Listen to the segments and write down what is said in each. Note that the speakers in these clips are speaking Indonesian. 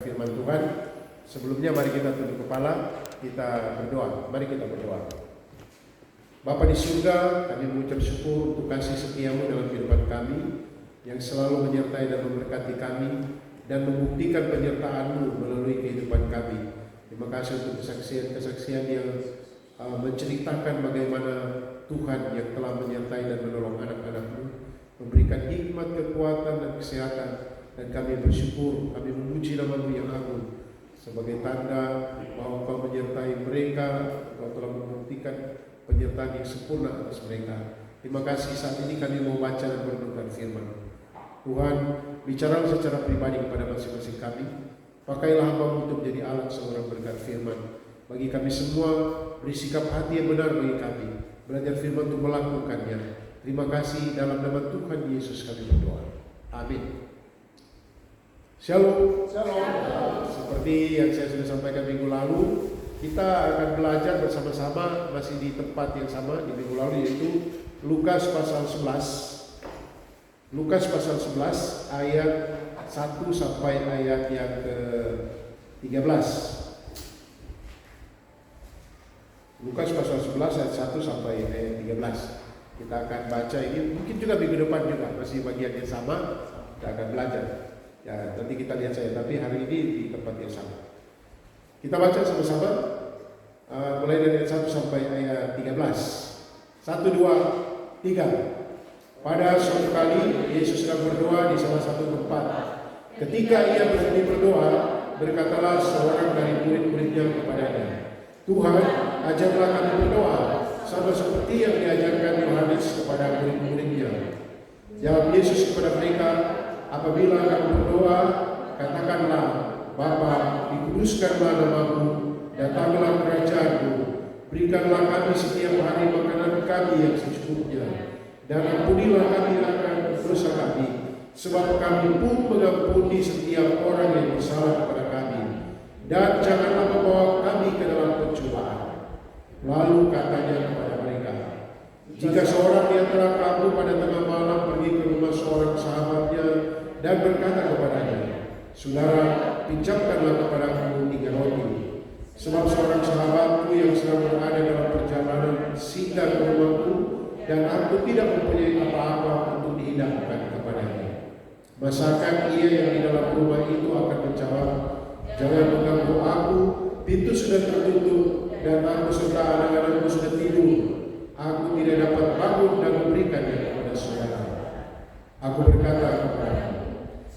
Firman Tuhan. Sebelumnya mari kita tunduk kepala, kita berdoa. Mari kita berdoa. Bapa di surga, kami mengucap syukur untuk kasih setiamu dalam kehidupan kami, yang selalu menyertai dan memberkati kami, dan membuktikan penyertaan-Mu melalui kehidupan kami. Terima kasih untuk kesaksian-kesaksian yang menceritakan bagaimana Tuhan yang telah menyertai dan menolong anak-anak-Mu, memberikan hikmat, kekuatan, dan kesehatan. Dan kami bersyukur, kami memuji nama-Mu yang agung sebagai tanda bahwa Engkau menyertai mereka. Engkau telah membuktikan penyertaan yang sempurna atas mereka. Terima kasih. Saat ini kami mau baca dan merenungkan firman Tuhan. Bicara secara pribadi kepada masing-masing kami. Pakailah hamba-Mu untuk menjadi alat seorang berkat firman bagi kami semua. Beri sikap hati yang benar bagi kami, belajar firman untuk melakukannya. Terima kasih, dalam nama Tuhan Yesus kami berdoa. Amin. Shalom. Shalom. Seperti yang saya sudah sampaikan minggu lalu, kita akan belajar bersama-sama masih di tempat yang sama di minggu lalu, yaitu Lukas pasal 11. Lukas pasal 11 ayat 1 sampai ayat yang ke-13. Lukas pasal 11 ayat 1 sampai ayat 13. Kita akan baca ini, mungkin juga minggu depan juga masih bagian yang sama, kita akan belajar. Ya, nanti kita lihat saya, tapi hari ini di tempat yang sama. Kita baca sama-sama, mulai dari ayat 1 sampai ayat 13. 1, 2, 3. Pada suatu kali, Yesus sedang berdoa di salah satu tempat. Ketika ia berhenti berdoa, berkatalah seorang dari murid-muridnya kepadanya, Tuhan, ajarlah kami berdoa, sama seperti yang diajarkan Yohanes kepada murid-muridnya. Jawab Yesus kepada mereka, apabila kamu berdoa, katakanlah, Bapa, dikuduskanlah nama-Mu, datanglah kerajaan-Mu, berikanlah kami setiap hari makanan kami yang secukupnya, dan ampunilah kami akan dosa kami, sebab kami pun mengampuni setiap orang yang bersalah kepada kami, dan janganlah membawa kami ke dalam pencobaan. Lalu katanya kepada mereka, jika seorang di antara kamu pada tengah malam pergi ke rumah seorang sahabatnya dan berkata kepadanya, Saudara, pinjamkanlah kepadaku 3 roti, sebab seorang sahabatku yang sedang berada dalam perjalanan singgah ke rumahku, dan aku tidak mempunyai apa-apa untuk dihidangkan kepadanya. Masakan ia yang di dalam rumah itu akan menjawab, jangan mengganggu aku, pintu sudah tertutup, dan aku serta anak-anakku sudah tidur. Aku tidak dapat bangun dan memberikannya kepada saudara. Aku berkata kepadanya,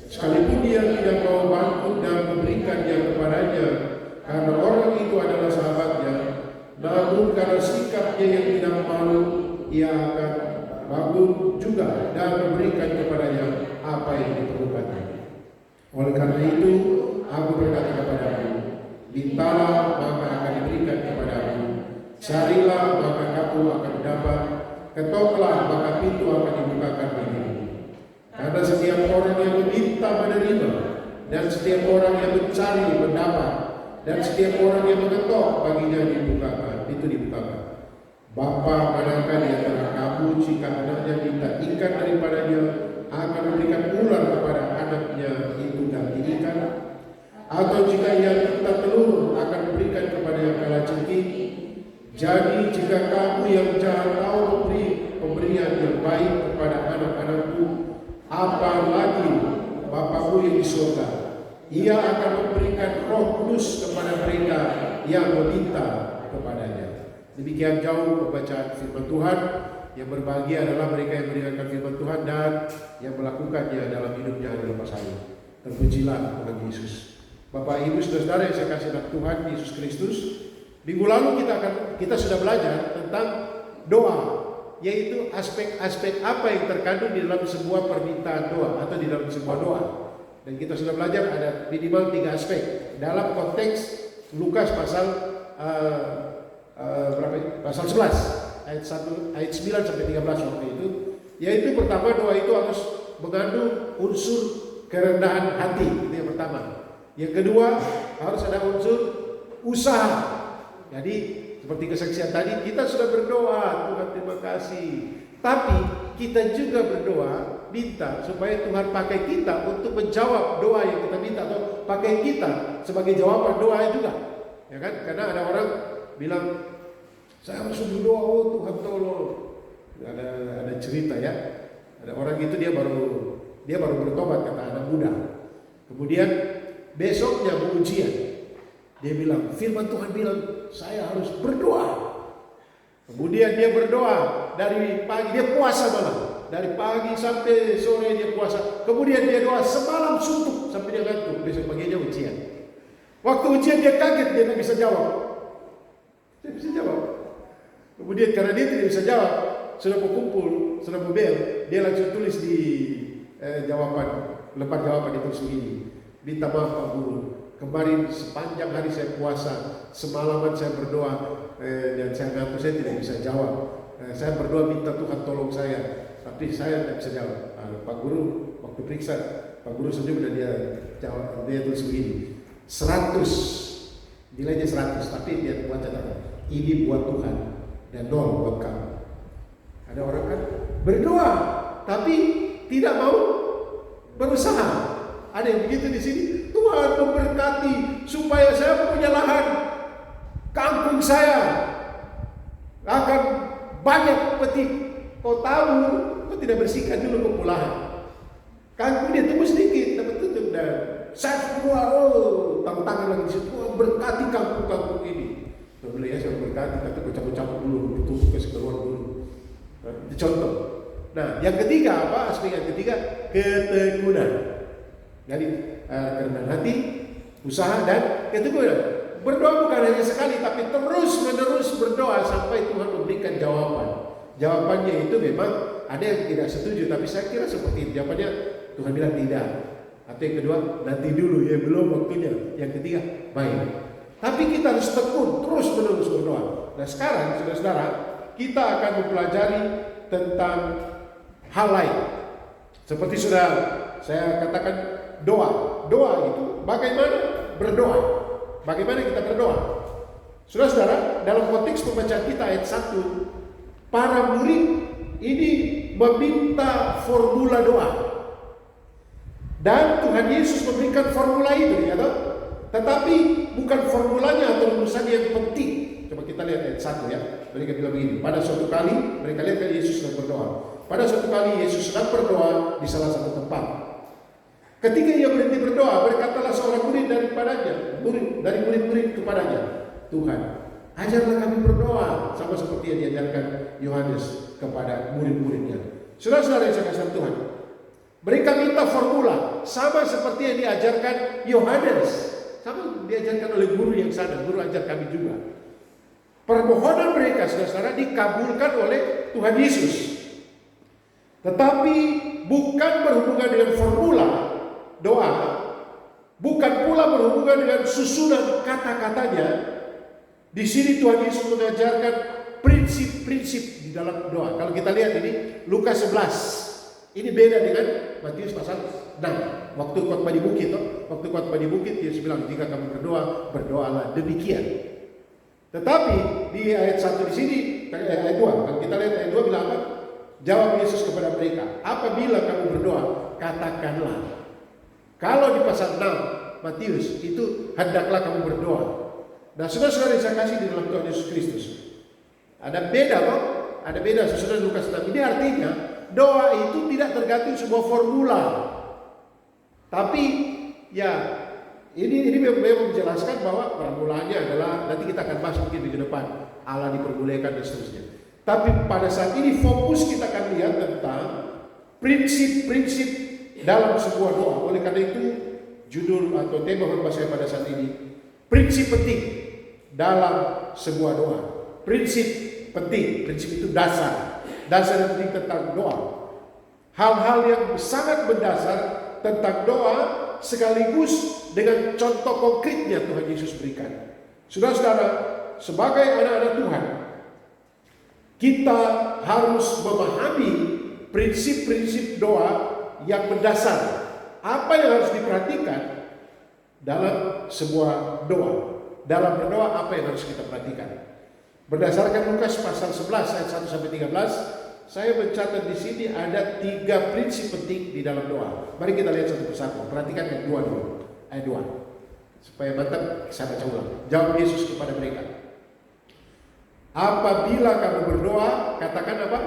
sekalipun dia tidak mau bangun dan memberikannya kepadanya, karena orang itu adalah sahabatnya, namun karena sikapnya yang tidak malu, ia akan bangun juga dan memberikan kepadanya apa yang diperlukannya. Oleh karena itu, aku berkata kepadamu, mintalah maka akan diberikan kepadamu, carilah maka kamu akan mendapat, ketoklah maka pintu akan dibukakan bagimu. Karena setiap orang yang meminta menerima, dan setiap orang yang mencari mendapat, dan setiap orang yang mengetok baginya dibukakan, pintu dibukakan. Bapa manakah di antara kamu jika anaknya minta ikan daripadanya akan memberikan ular kepada anaknya itu ganti ikan? Atau jika ia minta telur akan memberikan kepadanya kalajengking? Jadi jika kamu yang jahat tahu memberi pemberian yang baik kepada anak-anakku, apalagi Bapa-Mu yang di surga, ia akan memberikan Roh Kudus kepada mereka yang meminta kepadanya. Demikian jauh pembacaan firman Tuhan. Yang berbahagia adalah mereka yang mendengarkan firman Tuhan dan yang melakukannya dalam hidupnya adalah saya. Terpujilah Tuhan Yesus. Bapak, Ibu, saudara-saudara yang saya kasih dalam Tuhan Yesus Kristus, minggu lalu kita sudah belajar tentang doa, yaitu aspek-aspek apa yang terkandung di dalam sebuah permintaan doa atau di dalam sebuah doa. Dan kita sudah belajar ada minimal 3 aspek dalam konteks Lukas pasal pasal 11 ayat 9 sampai 13 waktu itu, yaitu pertama, doa itu harus mengandung unsur kerendahan hati, itu yang pertama. Yang kedua, harus ada unsur usaha. Jadi seperti kesaksian tadi, kita sudah berdoa, Tuhan terima kasih, tapi kita juga berdoa minta supaya Tuhan pakai kita untuk menjawab doa yang kita minta, atau pakai kita sebagai jawaban doa juga. Ya kan? Karena ada orang bilang, saya harus berdoa, oh Tuhan tolong. Ada cerita ya. Ada orang itu dia baru bertobat, kata anak muda. Kemudian besoknya mau ujian. Dia bilang, firman Tuhan bilang saya harus berdoa. Kemudian dia berdoa dari pagi, dia puasa malam. Dari pagi sampai sore dia puasa. Kemudian dia doa semalam suntuk sampai dia ngantuk. Besok paginya ujian. Waktu ujian dia kaget, dia tidak bisa jawab. Dia bisa jawab. Kemudian karena dia tidak bisa jawab, sudah mau kumpul, sudah mau bel, dia langsung tulis di lembar jawaban itu begini. Minta maaf Pak Guru, kemarin sepanjang hari saya puasa, semalaman saya berdoa dan saya ngaku saya tidak bisa jawab. Saya berdoa minta Tuhan tolong saya, tapi saya tidak bisa jawab. Pak Guru waktu periksa, Pak Guru senyum dan dia jawab, dia tulis begini, 100, nilainya 100, tapi dia buat catatan, ini buat Tuhan dan 0 buat kamu. Ada orang kan berdoa tapi tidak mau berusaha. Ada yang begitu di sini. Tuhan memberkati supaya saya punya lahan, kampung saya akan banyak petik. Kau tahu, kau tidak bersihkan dulu kepulahan. Kangkung dia tumbuh sedikit, dapat tutup dan saya berdoa, tangan lagi di situ, Tuhan berkati kampung-kampung ini. Tuh boleh ya, saya berkati, tapi kau cabut-cabut dulu, itu ke keluar dulu. Itu contoh. Nah, yang ketiga apa? Aspek yang ketiga, ketekunan. Jadi kerendahan hati, usaha dan ketekunan. Berdoa bukan hanya sekali, tapi terus-menerus berdoa sampai Tuhan memberikan jawaban. Jawabannya itu memang ada yang tidak setuju, tapi saya kira seperti itu. Jawabannya Tuhan bilang tidak. Atau yang kedua, nanti dulu ya, belum waktunya. Yang ketiga, baik. Tapi kita harus tekun, terus-menerus berdoa. Nah sekarang, saudara-saudara, kita akan mempelajari tentang hal lain. Seperti sudah saya katakan, doa. Doa itu bagaimana berdoa. Bagaimana kita berdoa. Saudara-saudara, dalam konteks pembacaan kita ayat 1, para murid ini meminta formula doa. Dan Tuhan Yesus memberikan formula itu, ya toh? Tetapi bukan formulanya atau rumusannya yang penting. Coba kita lihat ayat 1 ya. Mereka bilang begini, pada suatu kali mereka lihat kan Yesus sedang berdoa. Pada suatu kali Yesus sedang berdoa di salah satu tempat. Ketika ia berhenti berdoa, berkatalah seorang murid dari murid-murid kepadanya, Tuhan, ajarlah kami berdoa, sama seperti yang diajarkan Yohanes kepada murid-muridnya. Saudara-saudara yang saya kasih Tuhan, mereka minta formula sama seperti yang diajarkan Yohanes, sama diajarkan oleh guru yang sana, guru ajar kami juga. Permohonan mereka, saudara-saudara, dikabulkan oleh Tuhan Yesus. Tetapi bukan berhubungan dengan formula doa, bukan pula berhubungan dengan susunan kata-katanya. Di sini Tuhan Yesus mengajarkan prinsip-prinsip di dalam doa. Kalau kita lihat ini Lukas 11. Ini beda dengan Matius pasal 6. Waktu khotbah di bukit, waktu khotbah di bukit Yesus bilang, jika kamu berdoa, berdoalah demikian. Tetapi di ayat 1 di sini, ayat 2, kalau kita lihat ayat 2 bilang apa? Jawab Yesus kepada mereka, apabila kamu berdoa, katakanlah. Kalau di pasal 6 Matius itu hendaklah kamu berdoa. Nah, saudara-saudara yang saya kasih di dalam Tuhan Yesus Kristus, ada beda kok? Ada beda saudara Lukas 6. Ini artinya doa itu tidak tergantung sebuah formula. Tapi ya ini memang menjelaskan bahwa formulanya adalah nanti kita akan bahas mungkin di depan, Allah diperbolehkan dan seterusnya. Tapi pada saat ini fokus kita akan lihat tentang prinsip-prinsip dalam sebuah doa. Oleh karena itu judul atau tema khotbah saya pada saat ini, prinsip penting dalam sebuah doa. Prinsip penting, prinsip itu dasar yang penting tentang doa. Hal-hal yang sangat mendasar tentang doa sekaligus dengan contoh konkretnya Tuhan Yesus berikan. Saudara-saudara, sebagai anak-anak Tuhan, kita harus memahami prinsip-prinsip doa yang mendasar. Apa yang harus diperhatikan dalam sebuah doa? Dalam berdoa apa yang harus kita perhatikan? Berdasarkan Lukas pasal 11 ayat 1 sampai 13, saya mencatat di sini ada 3 prinsip penting di dalam doa. Mari kita lihat satu persatu. Perhatikan yang 2 dulu. Ayat 2. Supaya mantap, saya baca ulang. Jawab Yesus kepada mereka. Apabila kamu berdoa, katakan apa?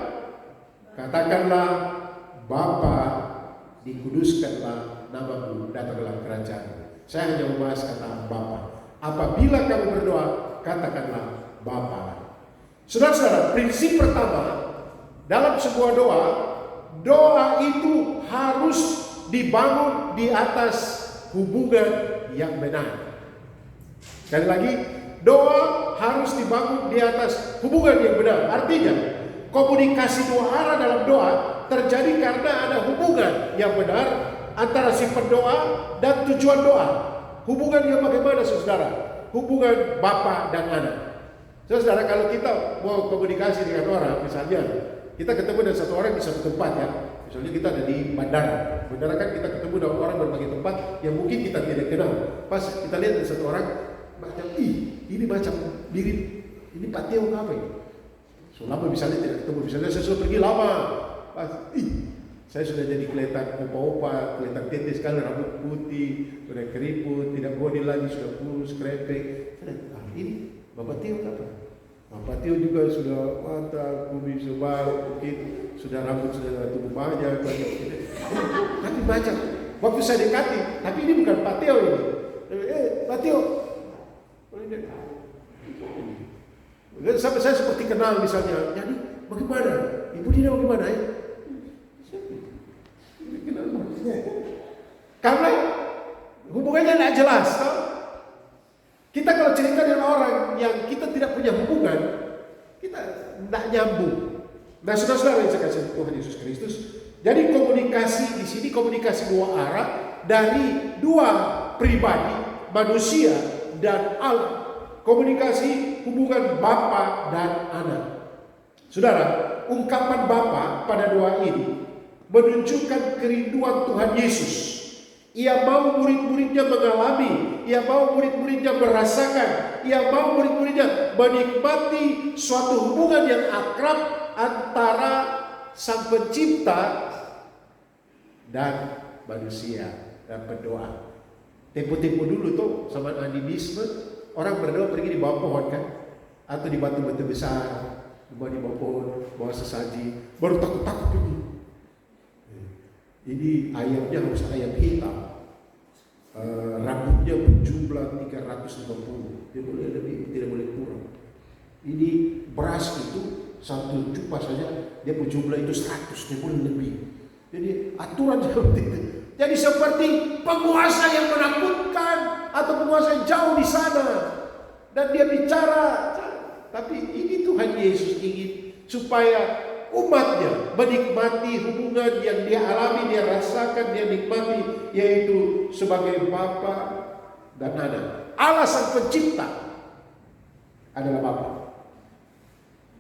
Katakanlah, Bapa, dikuduskanlah namamu, datanglah kerajaan. Saya hanya membahas kata Bapa. Apabila kamu berdoa, katakanlah Bapa. Saudara-saudara, prinsip pertama dalam sebuah doa, doa itu harus dibangun di atas hubungan yang benar. Sekali lagi, doa harus dibangun di atas hubungan yang benar. Artinya, komunikasi 2 arah dalam doa terjadi karena ada hubungan yang benar antara si pendoa dan tujuan doa. Hubungan yang bagaimana, saudara? Hubungan Bapa dan Anak. Saudara, kalau kita mau komunikasi dengan orang, misalnya kita ketemu dengan satu orang di satu tempat ya. Misalnya kita ada di bandara. Bandara kan kita ketemu dengan orang berbagai tempat yang mungkin kita tidak kenal. Pas kita lihat ada satu orang macam, ini macam mirip, ini Pak Teo apa ini? So lama misalnya tidak ketemu, misalnya saya sudah pergi lama. Pas, saya sudah jadi kelihatan opa-opa, kelihatan tetes sekali, rambut putih, sudah keriput, tidak body lagi, sudah kurus, krepek. Ini Bapak Teo apa? Bapak Teo juga sudah mata, kumis sebal, mungkin sudah rambut sudah tumbuh banyak. Tapi macam waktu saya dekati, tapi ini bukan Pak Teo ini. Pak Teo. Sampai saya seperti kenal misalnya. Jadi bagaimana? Ibu Dina bagaimana ya? Karena hubungannya tidak jelas. Kita kalau cerita dengan orang yang kita tidak punya hubungan, kita tidak nyambung. Nah, saudara-saudara yang saya kasih Tuhan Yesus Kristus, jadi komunikasi di sini komunikasi 2 arah dari 2 pribadi, manusia dan Allah. Komunikasi hubungan Bapa dan Anak. Saudara, ungkapan Bapa pada doa ini menunjukkan kerinduan Tuhan Yesus. Ia mau murid-muridnya mengalami, ia mau murid-muridnya merasakan, ia mau murid-muridnya menikmati suatu hubungan yang akrab antara Sang Pencipta dan manusia dan berdoa. Tempo-tempo dulu tuh sama animisme, orang berdoa pergi di bawah pohon kan, atau di batu-batu besar, di bawah pohon, bawah sesaji, baru takut-takut pergi. Ini ayamnya harus ayam hitam, rambutnya berjumlah 350, dia boleh lebih, tidak boleh kurang. Ini beras itu 1 cupa saja, dia berjumlah itu 100, dia boleh lebih. Jadi aturan seperti itu. Jadi seperti penguasa yang menakutkan atau penguasa yang jauh di sana, dan dia bicara. Tapi ini Tuhan Yesus ingin supaya umatnya menikmati hubungan yang dia alami, dia rasakan, dia nikmati, yaitu sebagai Bapa dan Anak. Allah Sang Pencipta adalah Bapa.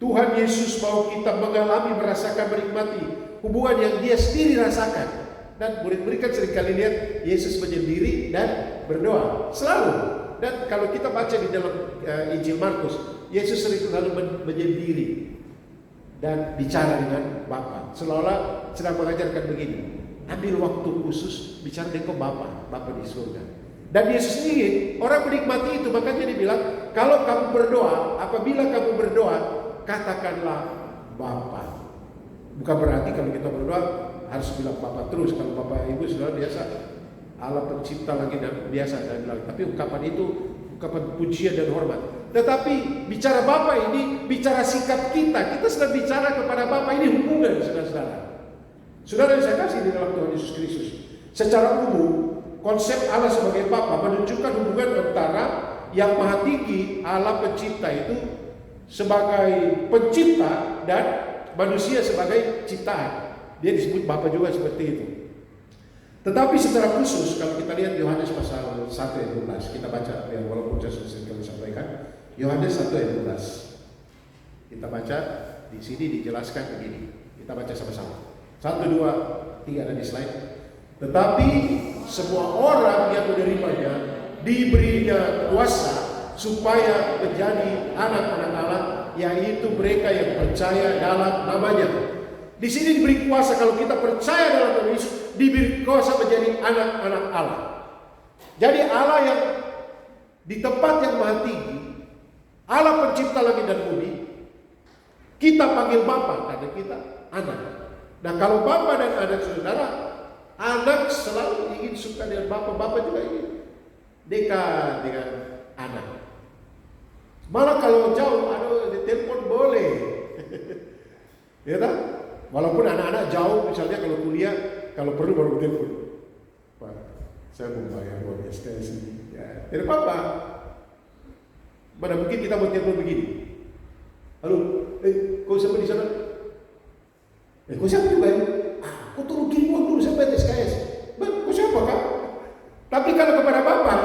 Tuhan Yesus mau kita mengalami, merasakan, menikmati hubungan yang dia sendiri rasakan. Dan murid-murid kan seringkali lihat Yesus menyendiri dan berdoa selalu. Dan kalau kita baca di dalam Injil Markus, Yesus selalu menyendiri dan bicara dengan Bapa, seolah-olah sedang mengajarkan begini, ambil waktu khusus bicara dengan Bapa di surga. Dan Yesus ingin orang menikmati itu, makanya dia bilang, kalau kamu berdoa, apabila kamu berdoa, katakanlah Bapa. Bukan berarti kalau kita berdoa harus bilang Bapa terus. Kalau Bapak Ibu sudah biasa, Allah Pencipta lagi dan biasa dan lagi. Tapi ungkapan itu ungkapan pujian dan hormat. Tetapi bicara Bapa ini bicara sikap kita. Kita sedang bicara kepada Bapa, ini hubungan saudara-saudara. Saudara yang saya kasih di dalam Tuhan Yesus Kristus. Secara umum, konsep Allah sebagai Bapa menunjukkan hubungan antara yang maha tinggi, Allah Pencipta itu sebagai pencipta dan manusia sebagai ciptaan. Dia disebut Bapa juga seperti itu. Tetapi secara khusus kalau kita lihat Yohanes pasal 1 ayat 12, kita baca ya, walaupun saya sudah sering sampaikan. Yohanes 1 ayat 12. Kita baca di sini dijelaskan begini. Kita baca sama-sama. 1, 2, 3 ada di slide. Tetapi semua orang yang menerimanya diberinya kuasa supaya menjadi anak-anak Allah, yaitu mereka yang percaya dalam namanya. Di sini diberi kuasa kalau kita percaya dalam Tuhan Yesus, diberi kuasa menjadi anak-anak Allah. Jadi Allah yang di tempat yang maha tinggi, Allah pencipta langit dan bumi, kita panggil Bapa karena kita anak. Nah kalau Bapa dan anak saudara, anak selalu ingin suka dengan Bapa, Bapa juga ingin dekat dengan anak. Malah kalau jauh, ditelepon boleh. Ya tak? Walaupun anak-anak jauh, misalnya kalau kuliah, kalau perlu baru telepon. Pak, saya mau bayar uang SKS ini. Ya, tidak apa-apa. Mana mungkin kita mau telepon begini. Halo, kau siapa di sana? Kau siapa juga ya? Kau turun kirim uang dulu sampai SKS. Kau siapa kak? Tapi kalau kepada Bapak,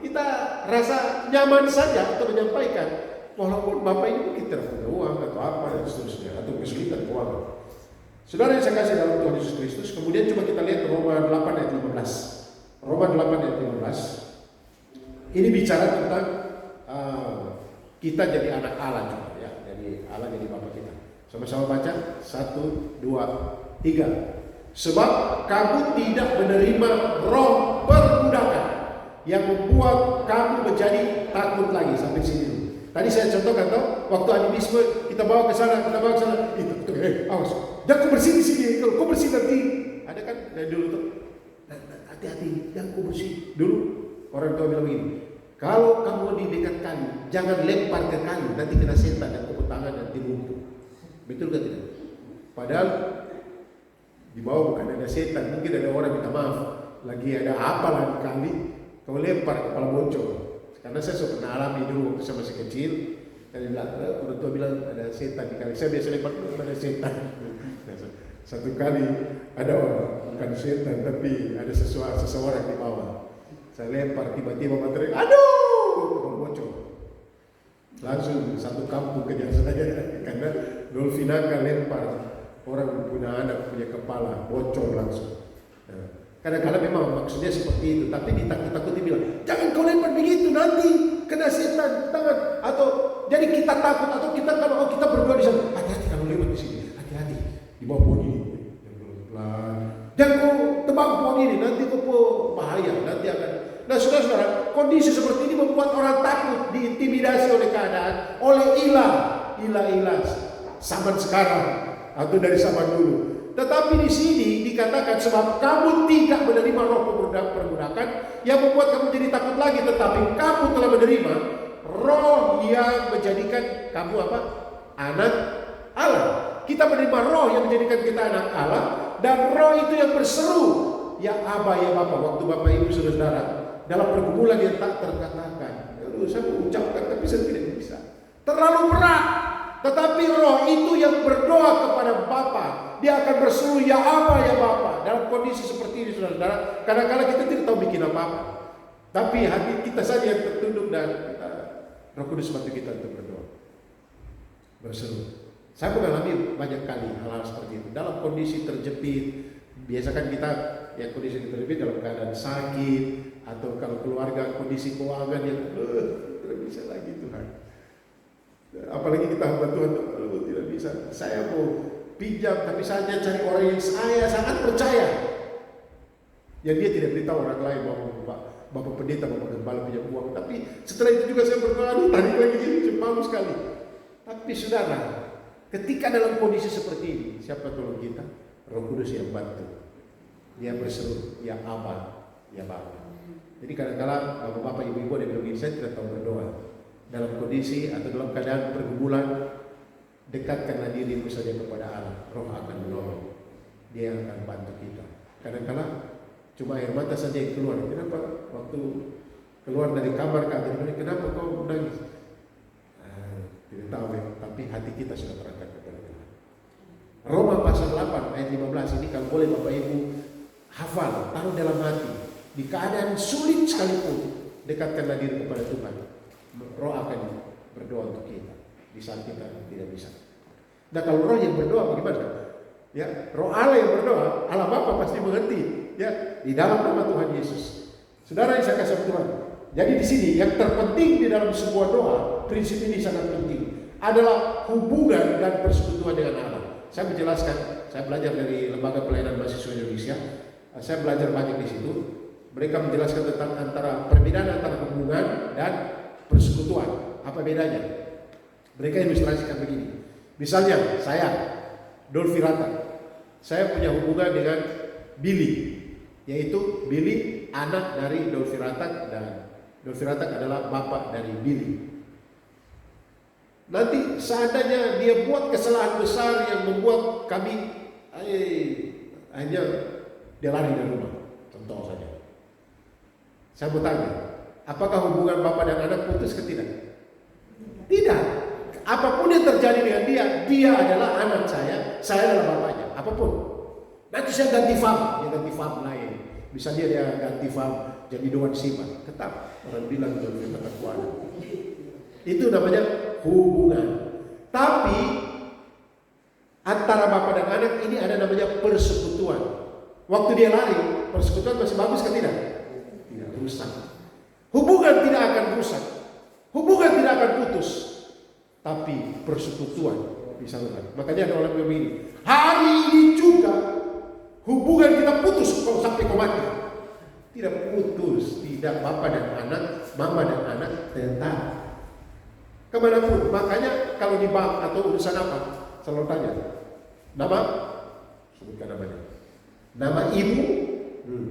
kita rasa nyaman saja untuk menyampaikan, walaupun Bapak ini mungkin tidak punya uang atau apa dan seterusnya, atau kesulitan keuangan. Saudara yang saya kasih dalam Tuhan Yesus Kristus, kemudian coba kita lihat Roma 8 ayat 15. Roma 8 ayat 15. Ini bicara tentang kita jadi anak Allah juga ya, jadi Allah jadi Bapa kita. Sama-sama baca 1, 2, 3. Sebab kamu tidak menerima roh perbudakan yang membuat kamu menjadi takut lagi. Sampai sini dulu. Tadi saya contohkan waktu animisme kita bawa ke sana, itu awas. Jangan kau bersih di sini, kalau kau bersih nanti ada kan dari dulu tuh. Hati-hati, jangan kau bersih dulu. Orang tua bilang begini, kalau kamu di dekat kayu, jangan lempar ke kayu, nanti kena setan dan kau tangan nanti lumpuh. Betul kan tidak? Padahal di bawah bukan ada setan, mungkin ada orang minta maaf, lagi ada apa lagi kali, kau lempar kepala bocor. Karena saya sudah pernah alami dulu waktu saya masih kecil. Saya bilang, orang tua bilang ada setan di kali. Saya biasa lempar kepada setan. Satu kali ada orang, bukan setan tapi ada seseorang di bawah. Saya lempar, tiba-tiba materai, aduh, bocor. Langsung satu kampung kejar saya karena dolfinaka lempar. Orang punya anak, punya kepala, bocor langsung. Nah, kadang-kadang memang maksudnya seperti itu, tapi ditakut-takuti bilang, jangan kau lempar begitu, nanti kena setan tangan. Atau jadi kita takut, atau kita kalau kita berdoa di sana, hati-hati kalau lewat di sini, hati-hati di bawah pohon ini. Jangan kau tebang pohon ini, nanti kau bahaya, nanti akan. Nah saudara-saudara, kondisi seperti ini membuat orang takut, diintimidasi oleh keadaan, oleh ilah zaman sekarang atau dari zaman dulu. Tetapi di sini dikatakan sebab kamu tidak menerima roh perbudakan yang membuat kamu jadi takut lagi, tetapi kamu telah menerima roh yang menjadikan kamu apa? Anak Allah. Kita menerima roh yang menjadikan kita anak Allah, dan roh itu yang berseru, ya Aba, ya Bapa. Waktu Bapak Ibu saudara dalam pergumulan yang tak terkatakan, saya mau ucapkan tapi saya tidak bisa, terlalu berat. Tetapi roh itu yang berdoa kepada Bapa, dia akan berseru, ya Aba, ya Bapa. Dalam kondisi seperti ini saudara, kadang-kadang kita tidak tahu bikin apa-apa, tapi hati kita saja yang tertunduk dan Roh Kudus bantu kita untuk berdoa, berseru. Saya mengalami banyak kali hal-hal seperti itu dalam kondisi terjepit. Biasakan kita yang kondisi terjepit dalam keadaan sakit, atau kalau keluarga kondisi keuangan yang tidak bisa lagi Tuhan. Apalagi kita hamba Tuhan, tidak bisa. Saya mau pinjam, tapi saya cari orang yang saya sangat percaya, yang dia tidak beritahu orang lain bahwa Bapak Pendeta, Bapak Gembala pinjam uang. Tapi setelah itu juga saya berdoa, tarik lagi ini malu sekali. Tapi saudara, ketika dalam kondisi seperti ini, siapa tolong kita? Roh Kudus yang bantu. Dia berseru, ya Aba, ya Bapa. Jadi kadang-kadang bapak-bapak, ibu-ibu ada bilang, saya tidak tahu berdoa. Dalam kondisi atau dalam keadaan pergumulan, dekatkanlah dirimu saja kepada Allah. Roh akan menolong. Dia akan bantu kita. Kadang-kadang cuma air mata saja yang keluar. Kenapa waktu keluar dari kamar kenapa kau menangis? Tidak tahu ya, tapi hati kita sudah terangkat kepada Tuhan. Roma pasal 8 ayat 15 ini kalau boleh Bapak Ibu hafal, taruh dalam hati. Di keadaan sulit sekalipun, dekatkanlah diri kepada Tuhan. Roh akan berdoa untuk kita di saat kita tidak bisa. Nah kalau roh yang berdoa bagaimana? Ya, roh Allah yang berdoa, Allah Bapa pasti mengerti. Ya, di dalam nama Tuhan Yesus. Saudara yang saya kasih Tuhan. Jadi di sini yang terpenting di dalam sebuah doa, prinsip ini sangat penting, adalah hubungan dan persekutuan dengan Allah. Saya menjelaskan saya belajar dari Lembaga Pelayanan Mahasiswa Indonesia. Saya belajar banyak di situ. Mereka menjelaskan tentang perbedaan antara hubungan dan persekutuan. Apa bedanya? Mereka ilustrasikan begini. Misalnya saya, Dolfi Ratak, saya punya hubungan dengan Billy, yaitu Billy anak dari Dolfi Ratak dan Dolfi Ratak adalah bapak dari Billy. Nanti seandainya dia buat kesalahan besar yang membuat kami hanya dia lari dari rumah, contoh saja. Saya mau tanya, apakah hubungan bapak dan anak putus ke tidak? Tidak. Apapun yang terjadi dengan dia adalah anak saya adalah bapaknya. Apapun. Nanti saya ganti farm, dia ganti farm lain. Misalnya dia ganti farm jadi Doan Siman, tetap orang bilang jadi tetap kuat. Itu namanya hubungan. Tapi antara bapak dan anak ini ada namanya persekutuan. Waktu dia lari, persekutuan masih bagus ke tidak? Tidak rusak. Hubungan tidak akan rusak. Hubungan tidak akan putus. Tapi persekutuan bisa rusak. Makanya ada orang yang begini, hari ini juga hubungan kita putus kalau sampai kau mati. Tidak putus, tidak bapak dan anak, mama dan anak tetap kemanapun. Makanya kalau di bank atau urusan apa, selalu tanya nama, sebutkan namanya, nama ibu,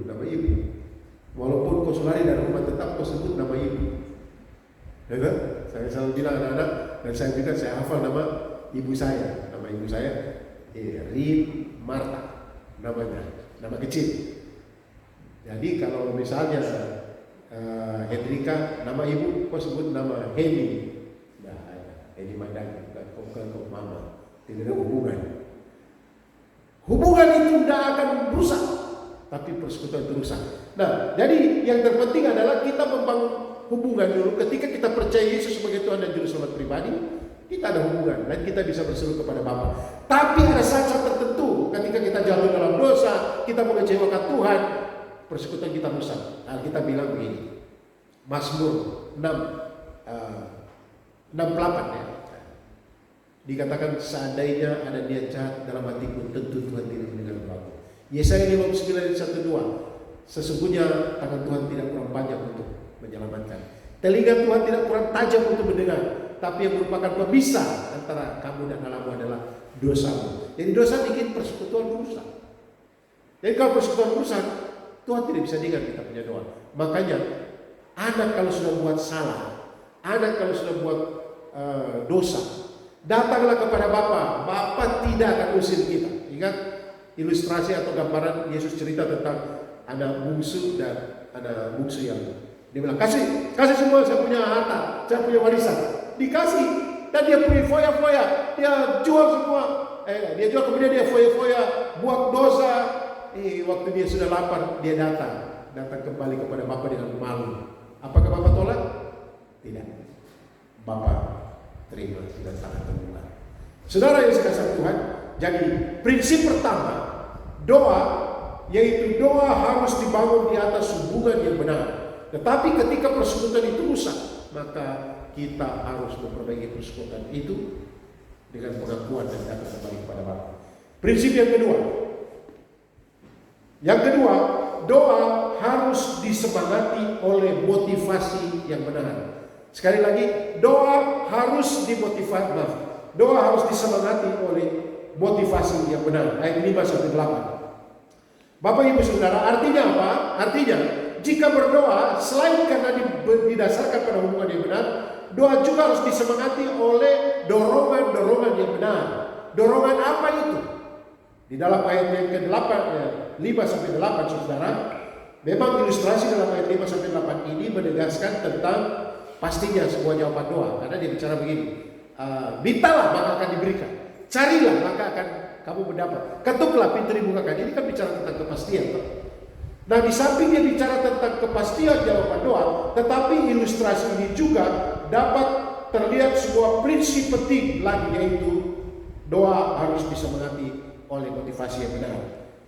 nama ibu. Walaupun kau lari dari rumah tetap kau sebut nama ibu. Ya kan? Saya selalu bilang anak-anak, dan saya hafal nama ibu saya. Nama ibu saya Rin Marta, namanya, nama kecil. Jadi kalau misalnya Hendrika, nama ibu, kau sebut nama Heni. Nah, Heni Madang, kau mama. Tidak ada hubungan. Hubungan itu tidak akan rusak, tapi persekutuan itu rusak. Nah, jadi yang terpenting adalah kita membangun hubungan dulu. Ketika kita percaya Yesus sebagai Tuhan dan Juru Selamat pribadi, kita ada hubungan dan kita bisa berseru kepada Bapa. Tapi ada saat-saat tertentu ketika kita jatuh dalam dosa, kita mengecewakan Tuhan, persekutuan kita rusak. Nah, kita bilang begini, Mazmur 68 ya. Dikatakan seandainya ada niat jahat dalam hatiku, tentu Tuhan tidak mendengar doaku. Yesaya 59:1-2. Sesungguhnya tangan Tuhan tidak kurang panjang untuk menyelamatkan. Telinga Tuhan tidak kurang tajam untuk mendengar, tapi yang merupakan pemisah antara kamu dan Allahmu adalah dosamu. Jadi dosa bikin persekutuan rusak. Jadi kalau persekutuan rusak, Tuhan tidak bisa dengar kita punya doa. Makanya anak kalau sudah buat salah, anak kalau sudah buat dosa, datanglah kepada Bapa. Bapa tidak akan usir kita. Ingat ilustrasi atau gambaran Yesus cerita tentang anak bungsu dan anak bungsu yang dia bilang kasih semua, saya punya harta, saya punya warisan. Dikasih dan dia punya foya-foya, dia jual semua. Dia jual kemudian dia foya-foya, buat dosa. Waktu dia sudah lapar, dia datang kembali kepada Bapa dengan malu. Apakah Bapa tolak? Tidak. Bapa terima dengan sangat terbuka. Saudara yang dikasihi Tuhan, jadi prinsip pertama doa, yaitu doa harus dibangun di atas hubungan yang benar. Tetapi ketika persekutuan itu rusak, maka kita harus memperbaiki persekutuan itu dengan pengakuan dan datang kembali kepada Bapa. Prinsip yang kedua, doa harus disemangati oleh motivasi yang benar. Sekali lagi, doa harus doa harus disemangati oleh motivasi yang benar. Ayat 5-8. Bapak Ibu Saudara, artinya apa? Artinya jika berdoa selain karena didasarkan pada hubungan yang benar, doa juga harus disemangati oleh dorongan-dorongan yang benar. Dorongan apa itu? Di dalam ayat yang ke-8 5-8 Saudara, memang ilustrasi dalam ayat 5-8 ini menegaskan tentang pastinya sebuah jawaban doa. Karena dia bicara begini, mintalah maka akan diberikan, carilah maka akan kamu mendapat, ketuklah pintu dibukakan. Ini kan bicara tentang kepastian. Nah, di samping dia bicara tentang kepastian jawaban doa, tetapi ilustrasi ini juga dapat terlihat sebuah prinsip penting lagi, yaitu doa harus disemangati oleh motivasi yang benar.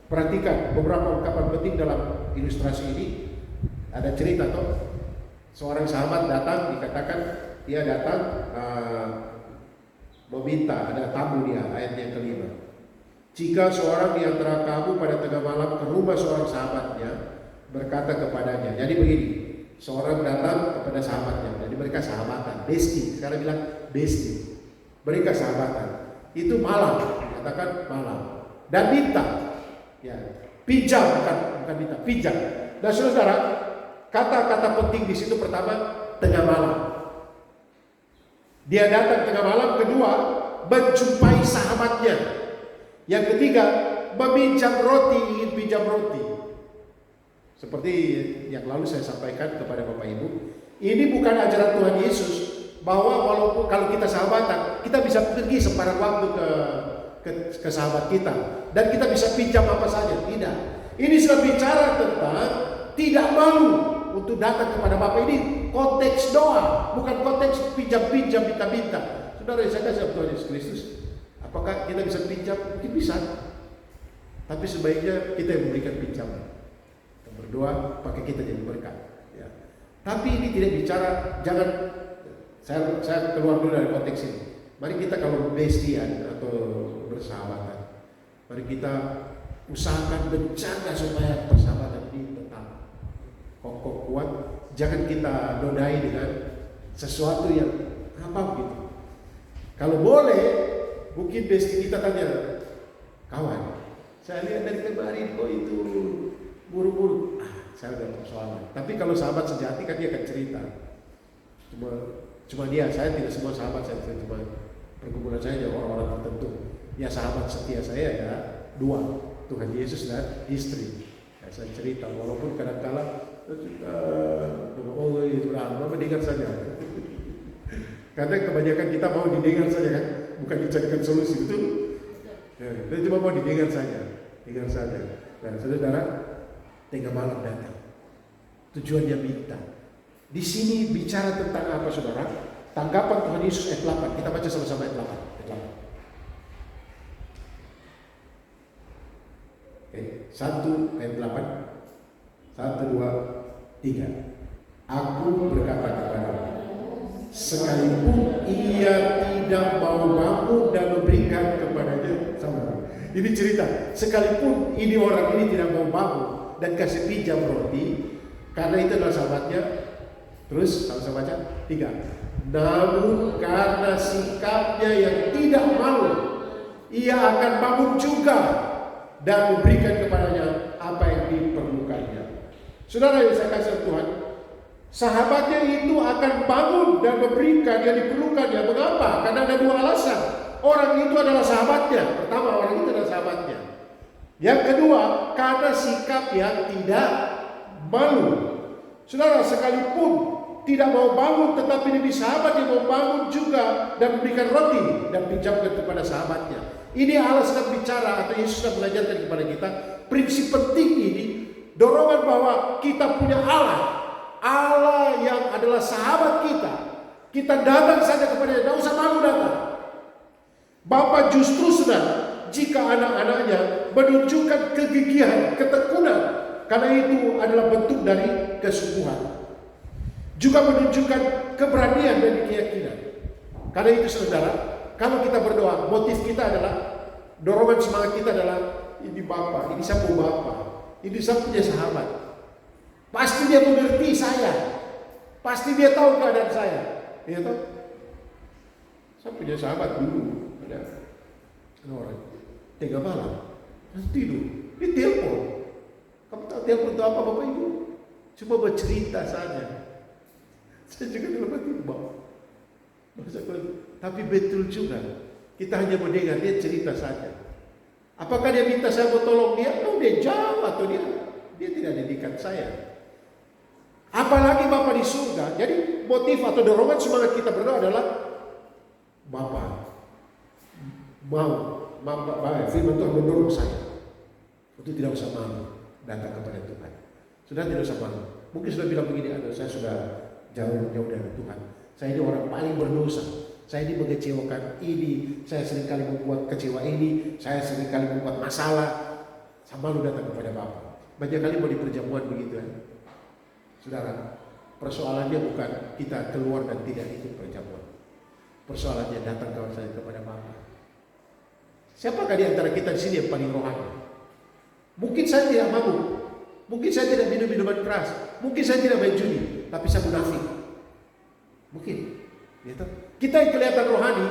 Perhatikan beberapa ungkapan penting dalam ilustrasi ini. Ada cerita toh, seorang sahabat datang, dikatakan dia datang meminta, ada tamu dia, ayat yang kelima. Jika seorang di antara kamu pada tengah malam ke rumah seorang sahabatnya, berkata kepadanya, jadi begini, seorang datang kepada sahabatnya, jadi mereka sahabatan, bestie, sekarang bilang bestie, mereka sahabatan, itu malam, katakan malam, dan minta, ya, pinjam, bukan minta, pinjam. Nah saudara, kata-kata penting di situ pertama, tengah malam. Dia datang tengah malam. Kedua, menjumpai sahabatnya. Yang ketiga, meminjam roti, ingin pinjam roti. Seperti yang lalu saya sampaikan kepada Bapak Ibu, ini bukan ajaran Tuhan Yesus bahwa walaupun kalau kita sahabatan, kita bisa pergi separuh waktu ke sahabat kita dan kita bisa pinjam apa saja. Tidak. Ini sudah bicara tentang tidak malu untuk datang kepada Bapak. Ini konteks doa, bukan konteks pinjam-pinjam, minta-minta. Saudara, saya kasih Tuhan Yesus Kristus. Apakah kita bisa pinjam? Mungkin bisa. Tapi sebaiknya kita yang memberikan pinjaman. Kita berdoa, pakai kita jadi berkat. Ya. Tapi ini tidak bicara, jangan, saya keluar dulu dari konteks ini. Mari kita kalau bestian atau bersahabatan, mari kita usahakan menjaga supaya persahabatan ini tetap kokoh kuat. Jangan kita nodai dengan sesuatu yang apa gitu. Kalau boleh, mungkin bestie kita tanya, kawan, saya lihat dari kemarin kok itu buru-buru. Saya udah persoalan. Tapi kalau sahabat sejati kan dia akan cerita. Cuma dia, saya tidak semua sahabat, saya cuma pergumulan saya ya orang-orang tertentu. Ya sahabat setia saya ya dua, Tuhan Yesus dan istri. Ya, saya cerita walaupun kadang-kala oh itu lama mendengar saja. Karena kebanyakan kita mau didengar saja kan, bukan dicarikan solusi, betul? Ya, kita cuma mau didengar saja, dengar saja. Nah, saudara, tengah malam datang, tujuannya minta. Di sini bicara tentang apa, saudara? Tanggapan Tuhan Yesus ayat 8. Kita baca sama-sama ayat 8. Oke, 1 ayat 8. 1, 2, 3. Aku berkata kepadamu, sekalipun ia tidak mau bangun dan memberikan kepadanya, sama. Ini cerita, sekalipun ini orang ini tidak mau bangun dan kasih pinjam roti, karena itu adalah sahabatnya. Terus sama-sama baca 3. Namun karena sikapnya yang tidak malu, ia akan bangun juga dan memberikan kepadanya apa yang diperlukannya. Saudara yang saya kasih Tuhan, sahabatnya itu akan bangun dan memberikan yang diperlukannya. Mengapa? Karena ada dua alasan. Orang itu adalah sahabatnya. Pertama, orang itu adalah sahabatnya. Yang kedua, karena sikap yang tidak malu. Saudara, sekalipun tidak mau bangun, tetapi ini sahabat yang mau bangun juga dan memberikan roti dan pinjamkan kepada sahabatnya. Ini Allah sedang bicara, atau Yesus sedang mengajarkan kepada kita prinsip penting ini, dorongan bahwa kita punya Allah yang adalah sahabat kita. Kita datang saja kepadanya, tidak usah malu datang. Bapak justru senang jika anak-anaknya menunjukkan kegigihan, ketekunan, karena itu adalah bentuk dari kesungguhan. Juga menunjukkan keberanian dan keyakinan. Karena itu saudara, kalau kita berdoa, motif kita adalah, dorongan semangat kita adalah, ini Bapak, ini saya mau Bapak, ini saya punya sahabat. Pasti dia mengerti saya. Pasti dia tahu keadaan saya. Iya tahu? Saya punya sahabat dulu. Ada orang tengah malam masih tidur, dia telepon. Kamu tahu telepon itu apa, Bapak Ibu? Cuma bercerita saja. Saya juga dalam hati, tapi betul juga. Kita hanya mendengar, dia cerita saja. Apakah dia minta saya mau tolong dia? Oh, dia jawab, atau dia tidak dedikat saya. Apalagi Bapa di surga. Jadi motif atau dorongan semangat kita berdoa adalah, Bapa firman Tuhan mendorong saya untuk tidak usah malu datang kepada Tuhan. Sudah tidak usah malu. Mungkin sudah bilang begini, saya sudah jauh dari Tuhan. Saya ini orang paling berdosa. Saya ini mengecewakan ini. Saya seringkali membuat kecewa ini. Saya seringkali membuat masalah. Saya malu datang kepada Bapa. Banyak kali mau di perjamuan begitu ya. Saudara, persoalannya bukan kita keluar dan tidak ikut perjamuan. Persoalannya datang kepada Bapa. Siapakah di antara kita di sini yang paling rohani? Mungkin saya tidak mabuk, mungkin saya tidak minum minuman keras, mungkin saya tidak main judi, tapi saya munafik. Mungkin, gitu. Kita yang kelihatan rohani,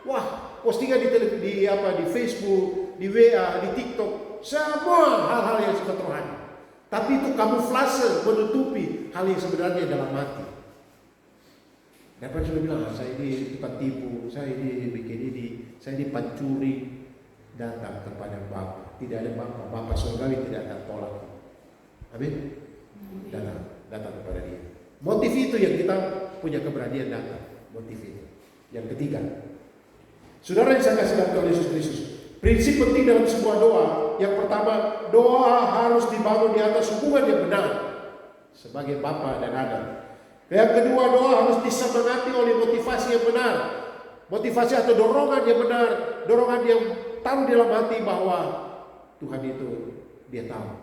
wah, postingan di Facebook, di WA, di TikTok, semua hal-hal yang sifat rohani. Tapi itu kamuflase menutupi hal yang sebenarnya dalam hati. Dapat sudah bilang, saya ini tukang tipu, saya ini bikin ini, saya ini pencuri. Datang kepada Bapa, tidak ada Bapa surgawi tidak akan tolak. Amin. Datang kepada Dia. Motif itu yang kita punya keberanian datang. Motif itu. Yang ketiga, saudara yang saya kasih dalam Tuhan Yesus Kristus, prinsip penting dalam sebuah doa. Yang pertama, doa harus dibangun di atas hubungan yang benar sebagai Bapa dan anak. Yang kedua, doa harus disemangati oleh motivasi yang benar. Motivasi atau dorongan yang benar, dorongan yang tahu dalam hati bahwa Tuhan itu Dia tahu,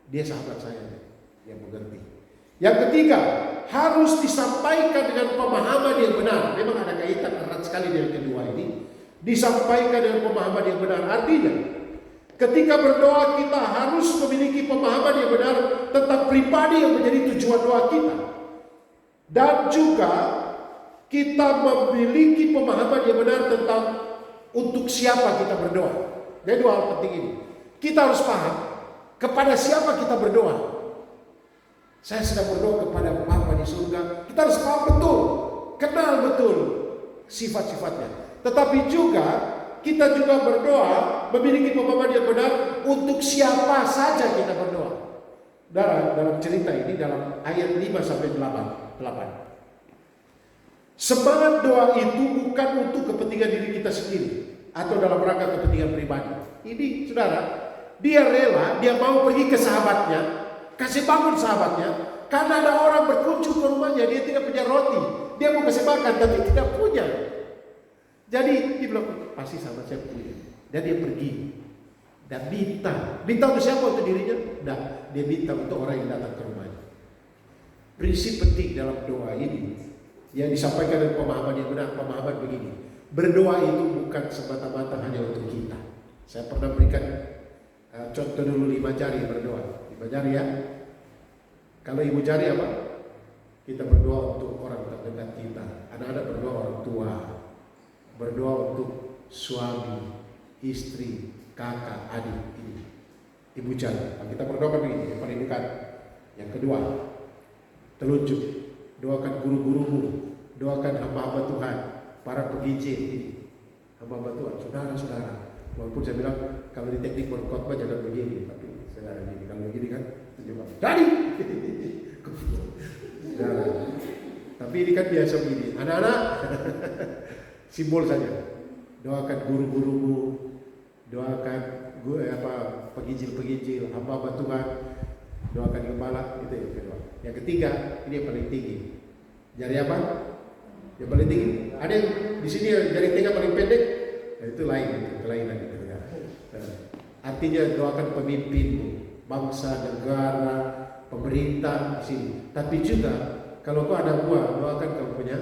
Dia sahabat saya yang mengerti. Yang ketiga, harus disampaikan dengan pemahaman yang benar. Memang ada kaitan erat sekali dengan kedua ini. Disampaikan dengan pemahaman yang benar. Artinya, ketika berdoa kita harus memiliki pemahaman yang benar tentang pribadi yang menjadi tujuan doa kita. Dan juga kita memiliki pemahaman yang benar tentang untuk siapa kita berdoa. Jadi dua hal penting ini. Kita harus paham kepada siapa kita berdoa. Saya sedang berdoa kepada Bapa di surga. Kita harus paham betul, kenal betul sifat-sifatnya. Tetapi juga kita juga berdoa memiliki pemahaman yang benar untuk siapa saja kita berdoa. Dalam cerita ini dalam ayat 5 sampai 8. Semangat doa itu bukan untuk kepentingan diri kita sendiri atau dalam rangka kepentingan pribadi. Ini saudara, dia rela, dia mau pergi ke sahabatnya, kasih bangun sahabatnya, karena ada orang berkunjung ke rumahnya, dia tidak punya roti, dia mau kasih makan tapi tidak punya. Jadi dia bilang, pasti sahabat saya punya. Dan dia pergi dan minta untuk siapa? Untuk dirinya? Tidak, dia minta untuk orang yang datang ke rumahnya. Prinsip penting dalam doa ini yang disampaikan dengan pemahaman yang benar, pemahaman begini. Berdoa itu bukan semata-mata hanya untuk kita. Saya pernah berikan contoh dulu 5 jari berdoa. 5 jari ya. Kalau ibu jari apa? Kita berdoa untuk orang terdekat kita. Anak-anak berdoa orang tua. Berdoa untuk suami, istri, kakak, adik. Ini. Ibu jari. Nah, kita berdoa begini, yang paling dekat. Yang kedua, telunjuk. Doakan guru-gurumu, doakan hamba-hamba Tuhan, para penginjil ini, hamba-hamba Tuhan, saudara-saudara. Walaupun saya bilang kalau di teknik berkhotbah jangan begini, tapi saudara ini kalau begini kan coba. Jadi, saudara. Tapi ini kan biasa begini, anak-anak, simbol saja. Doakan guru-gurumu, doakan penginjil-penginjil, hamba-hamba Tuhan. Doakan gembala, itu yang kedua. Yang ketiga, ini yang paling tinggi. Jari apa? Yang paling tinggi. Ada yang di sini jari tengah paling pendek. Nah, itu lain, itu kelainan itu. Artinya doakan pemimpinmu, bangsa, negara, pemerintah di sini. Tapi juga kalau kau ada buah, doakan kau punya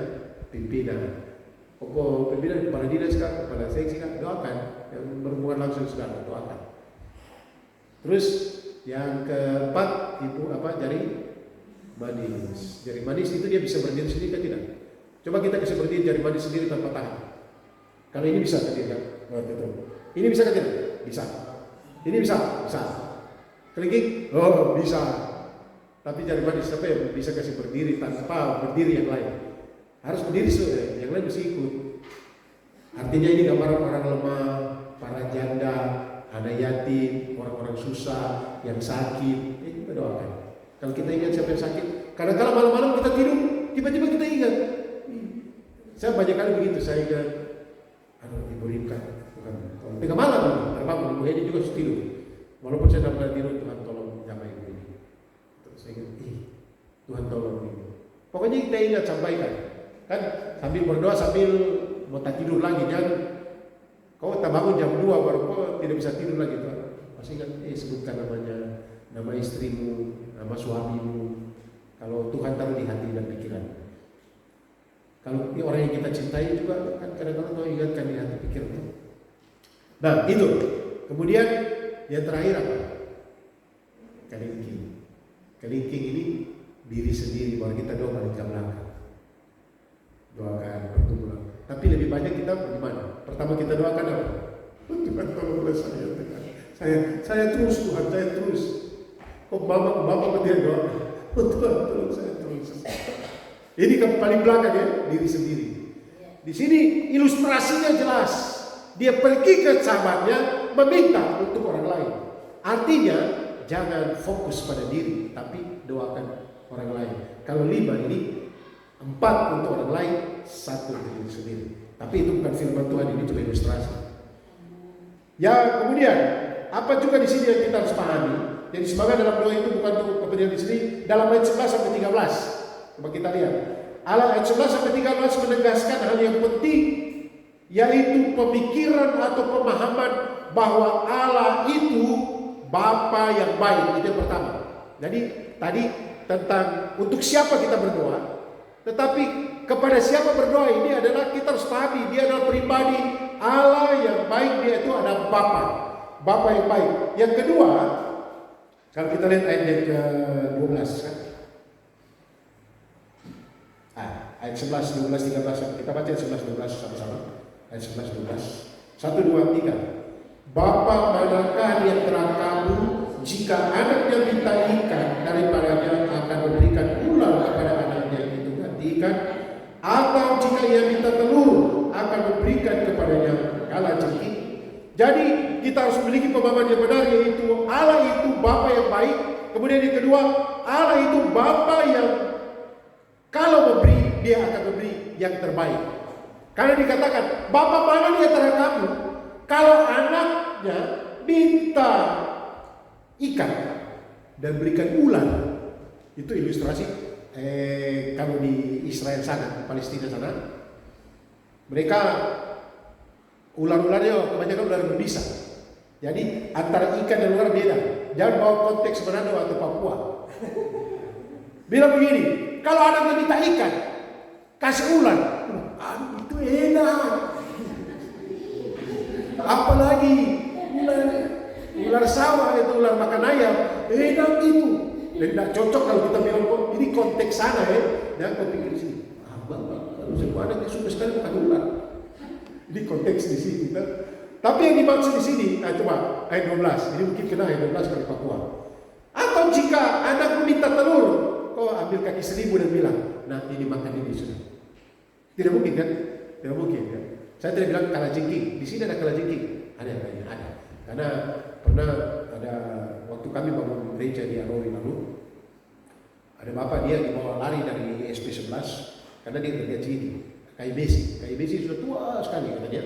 pimpinan. Kau pimpinan kepala dinas kah, kepala seksi kah, doakan. Yang berhubungan langsung saudara, doakan. Terus yang keempat, jari manis. Jari manis itu dia bisa berdiri sendiri kan tidak? Coba kita kasih berdiri jari manis sendiri tanpa tahan. Kalau ini bisa kan tidak? Ini bisa kan tidak? Bisa. Ini bisa? Bisa. Kelingking? Oh bisa. Tapi jari manis apa ya? Bisa kasih berdiri tanpa berdiri yang lain. Harus berdiri yang lain mesti ikut. Artinya ini gambaran orang lemah, para janda, anak yatim, orang-orang susah, yang sakit, kita doakan. Kalau kita ingat siapa yang sakit, kadang-kadang malam-malam kita tidur, tiba-tiba kita ingat. Saya banyak kali begitu, saya ingat, aduh Ibu Rika, Tuhan, tengah malam, terbangun, Ibu Hedi juga harus tidur. Walaupun saya tidak pernah tidur, Tuhan tolong jaga Ibu ini. Terus saya ingat, Tuhan tolong ini. Pokoknya kita ingat, sampaikan. Kan sambil berdoa, sambil mau tak tidur lagi, jangan. Kau tak bangun jam 2 baru kau tidak bisa tidur lagi Tuhan. Pasti kan sebutkan namanya, nama istrimu, nama suamimu. Kalau Tuhan taruh di hati dan pikiran. Kalau orang yang kita cintai juga kan kadang-kadang Tuhan ingatkan di hati pikiran. Nah itu. Kemudian yang terakhir apa? Kelingking. Kelingking ini diri sendiri, baru kita doa di belakang. Doakan pertumbuhan. Tapi lebih banyak kita bagaimana? Pertama kita doakan apa? Tuhan tolonglah saya terus Tuhan, saya terus. Kok bapak tidak doa? Tuhan tolong saya terus. Ini ke paling belakang ya, diri sendiri. Di sini ilustrasinya jelas. Dia pergi ke sahabatnya meminta untuk orang lain. Artinya jangan fokus pada diri, tapi doakan orang lain. Kalau 5 ini 4 untuk orang lain, 1 untuk diri sendiri. Tapi itu bukan firman Tuhan, ini cuma ilustrasi. Ya kemudian apa juga di sini yang kita harus pahami? Jadi semangat dalam doa itu bukan untuk kepentingan di sini. Dalam ayat 11 sampai 13, coba kita lihat. Ayat 11 sampai 13 menegaskan hal yang penting, yaitu pemikiran atau pemahaman bahwa Allah itu Bapa yang baik. Itu yang pertama. Jadi tadi tentang untuk siapa kita berdoa, tetapi kepada siapa berdoa ini adalah kita harus pahami dia adalah pribadi Allah yang baik, dia itu adalah Bapa yang baik. Yang kedua, kalau kita lihat ayat yang ke-12 kan. Ayat 11, 12, 13. Kita baca ayat 11, 12 sama-sama. Ayat 11, 12. 1, 2, 3. Bapa manakah yang terang kamu, jika anaknya minta ikan, daripadanya akan memberikan ular kepada anaknya itu ganti ikan, atau jika ia minta telur, akan memberikan kepadanya kalajengking. Jadi kita harus memiliki pemahaman yang benar, yaitu Allah itu Bapa yang baik. Kemudian yang kedua, Allah itu Bapa yang kalau memberi, dia akan memberi yang terbaik. Karena dikatakan, Bapa mana di antara kamu, kalau anaknya minta ikan dan berikan ular. Itu ilustrasi kalau di Israel sana, di Palestina sana, mereka ular-ularnya kebanyakan ular berbisa. Jadi antara ikan dan ular beda. Jangan bawa konteks Manado atau Papua. Bilang begini, kalau anaknya minta ikan, kasih ular. Itu enak. Apalagi ular sawah itu, ular makan ayam, enak itu. Dan tidak cocok kalau kita bilang kok ini konteks sana ya. Dan kau pikir sini, kalau semua anaknya sudah sekali makan ular. Ini konteks di sini kita. Tapi yang dimaksud di sini, coba ayat 12. Ini mungkin kena ayat 12 kali Papua. Atau jika anakmu minta telur, kau ambil kaki 1000 dan bilang, nah ini makan ini sudah. Tidak mungkin kan? Tidak mungkin kan? Saya tidak bilang kalajengking. Di sini ada kalajengking. Ada. Karena pernah ada waktu kami bangun gereja di Arori lalu, ada bapak dia dibawa lari dari SP 11 karena dia kerja sini. KIBC sudah tua sekali katanya.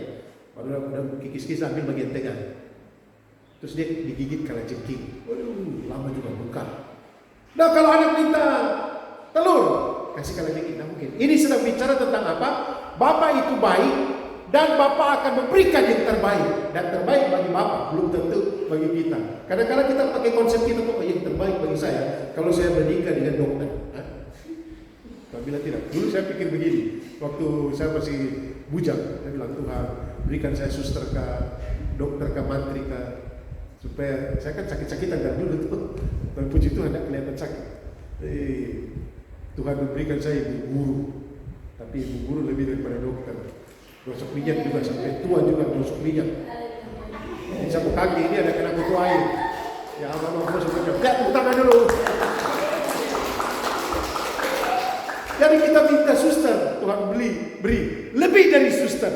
Baru kikis-kikis ambil bagian tengah. Terus dia digigit kalajengking. Waduh, lama juga buka. Nah kalau anak minta telur, kasih kalajengking. Nah mungkin. Ini sedang bicara tentang apa? Bapak itu baik. Dan Bapak akan memberikan yang terbaik. Dan terbaik bagi Bapak, belum tentu bagi kita. Kadang-kadang kita pakai konsep kita tuh, yang terbaik bagi saya kalau saya menikah dengan dokter. Bila tidak, dulu saya pikir begini. Waktu saya masih bujang, saya bilang, Tuhan berikan saya suster kah, dokter kah, mantri kah, supaya saya kan sakit-sakitan dari dulu tuh. Dan puji Tuhan tidak kelihatan sakit. Tuhan memberikan saya ibu guru, tapi ibu guru lebih daripada dokter. Gosok minyak juga, sampai tua juga gosok minyak. Di sapu kaki ini ada kena kutu air. Ya Allah, gosok minyak. Ya, tepuk tangan dulu. Jadi kita minta suster, Tuhan beri lebih dari suster.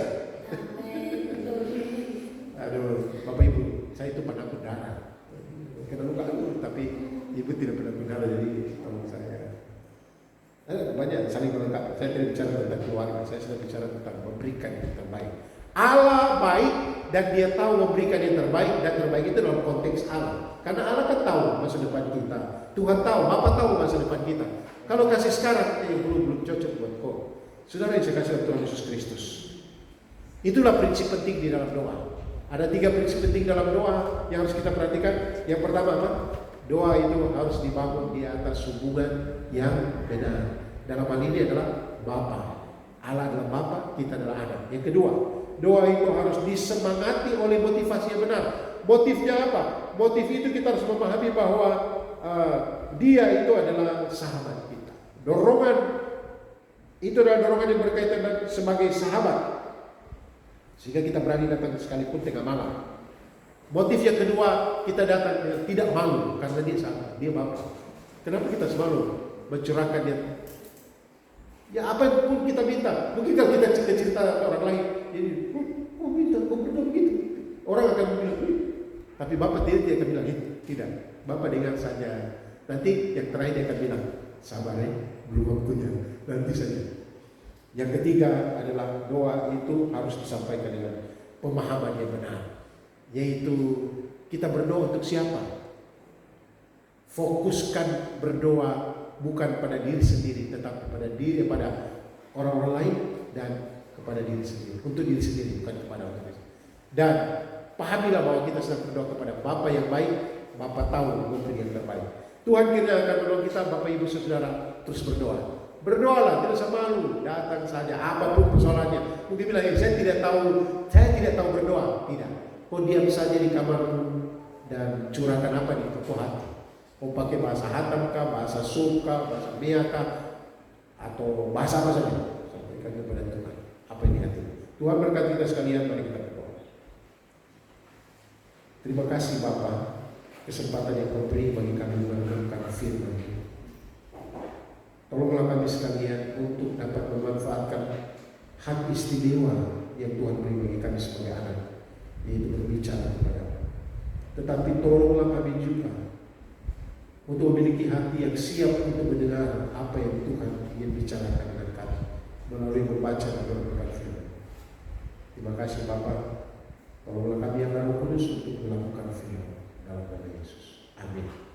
Aduh, Bapak Ibu, saya itu pernah berdarah. Kena luka dulu, tapi Ibu tidak pernah berdarah, jadi tolong saya. Banyak saling melengkapi. Saya tidak bicara tentang keluarga, saya sudah bicara tentang memberikan yang terbaik. Allah baik dan dia tahu memberikan yang terbaik, dan terbaik itu dalam konteks Allah. Karena Allah kan tahu masa depan kita. Tuhan tahu, Bapa tahu masa depan kita. Kalau kasih sekarang, belum cocok buat kau. Saudara yang saya kasih Tuhan Yesus Kristus. Itulah prinsip penting di dalam doa. Ada 3 prinsip penting dalam doa yang harus kita perhatikan. Yang pertama apa? Doa itu harus dibangun di atas hubungan yang benar. Dalam hal ini adalah Bapa. Allah adalah Bapa, kita adalah anak. Yang kedua, doa itu harus disemangati oleh motivasi yang benar. Motifnya apa? Motif itu kita harus memahami bahwa dia itu adalah sahabat kita. Dorongan itu adalah dorongan yang berkaitan dengan sebagai sahabat, sehingga kita berani datang sekalipun tengah malam. Motif yang kedua, kita datang dengan tidak malu karena dia sahabat, dia Bapa. Kenapa kita selalu mencurahkan dia? Ya apa pun kita minta. Mungkin kalau kita cerita orang lain, jadi minta, berdoa begitu, orang akan bilang, tapi Bapak tidak akan bilang itu. Tidak, Bapak dengar saja. Nanti yang terakhir dia akan bilang, sabar ya, belum waktunya, nanti saja. Yang ketiga adalah doa itu harus disampaikan dengan pemahaman yang benar, yaitu kita berdoa untuk siapa? Fokuskan berdoa bukan pada diri sendiri, tetapi pada orang-orang lain dan kepada diri sendiri, untuk diri sendiri, bukan kepada orang lain. Dan pahamilah bahwa kita sedang berdoa kepada Bapa yang baik. Bapa tahu memberi yang terbaik. Tuhan kiranya akan menolong kita, Bapak Ibu Saudara, terus berdoa. Berdoalah, tidak usah malu, datang saja apapun persoalannya. Mungkin bilang, saya tidak tahu berdoa. Tidak, kau diam saja di kamarmu dan curahkan apa di toko hati. Kau pakai bahasa Hatam kah, bahasa Sum kah, bahasa Mea kah, atau bahasa apa saja, sampaikan kepada Tuhan apa yang di hati. Tuhan berkati kita sekalian, mari kita berdoa. Terima kasih Bapa, kesempatan yang kau beri bagi kami merenungkan firman-Mu. Tolonglah kami sekalian untuk dapat memanfaatkan hak istimewa yang Tuhan beri bagi kami sebagai anak, yaitu berbicara kepada-Mu. Tetapi tolonglah kami juga untuk memiliki hati yang siap untuk mendengar apa yang Tuhan ingin bicarakan dengan kami melalui membaca dan merenungkan firman. Terima kasih Bapa. Tolonglah kami yang Roh Kudus untuk melakukan firman dalam nama Yesus. Amin.